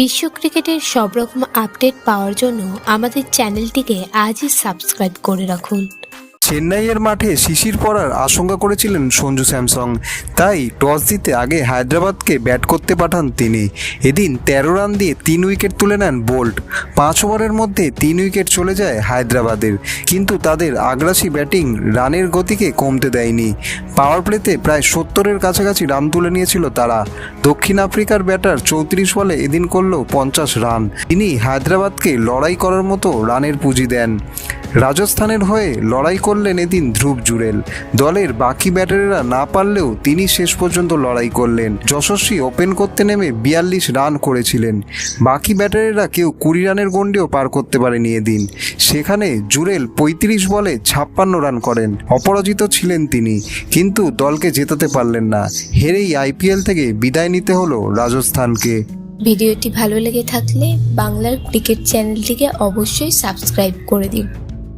বিশ্ব ক্রিকেটের সব রকম আপডেট পাওয়ার জন্য আমাদের চ্যানেলটিকে আজই সাবস্ক্রাইব করে রাখুন। চেন্নাইয়ের মাঠে শিশির পড়ার আশঙ্কা করেছিলেন সঞ্জু স্যামসং, তাই টস জিতে আগে হায়দ্রাবাদকে ব্যাট করতে পাঠান তিনি। এদিন ১৩ রান দিয়ে ৩ উইকেট তুলে নেন বোল্ট। ৫ ওভারের মধ্যে ৩ উইকেট চলে যায় হায়দ্রাবাদের, কিন্তু তাদের আগ্রাসী ব্যাটিং রানের গতিকে কমতে দেয়নি। পাওয়ার প্লেতে প্রায় ৭০-এর কাছাকাছি রান তুলে নিয়েছিল তারা। দক্ষিণ আফ্রিকার ব্যাটার ৩৪ বলে এদিন করল ৫০ রান। তিনি হায়দ্রাবাদকে লড়াই করার মতো রানের পুঁজি দেন। রাজস্থানের হয়ে লড়াই করলেন এদিন ধ্রুব জুরেল। দলের বাকি ব্যাটারেরা না পারলেও তিনি শেষ পর্যন্ত লড়াই করলেন। যশস্বী ওপেন করতে নেমে ৪২ রান করেছিলেন। বাকি ব্যাটারেরা কেউ ২০ রানের গন্ডিও পার করতে পারেনি এদিন। সেখানে জুরেল ৩৫ বলে ৫৬ রান করেন। অপরাজিত ছিলেন তিনি, কিন্তু দলকে জেতাতে পারলেন না। হেরেই আইপিএল থেকে বিদায় নিতে হলো রাজস্থানকে। ভিডিওটি ভালো লেগে থাকলে বাংলার ক্রিকেট চ্যানেলটিকে অবশ্যই সাবস্ক্রাইব করে দিন।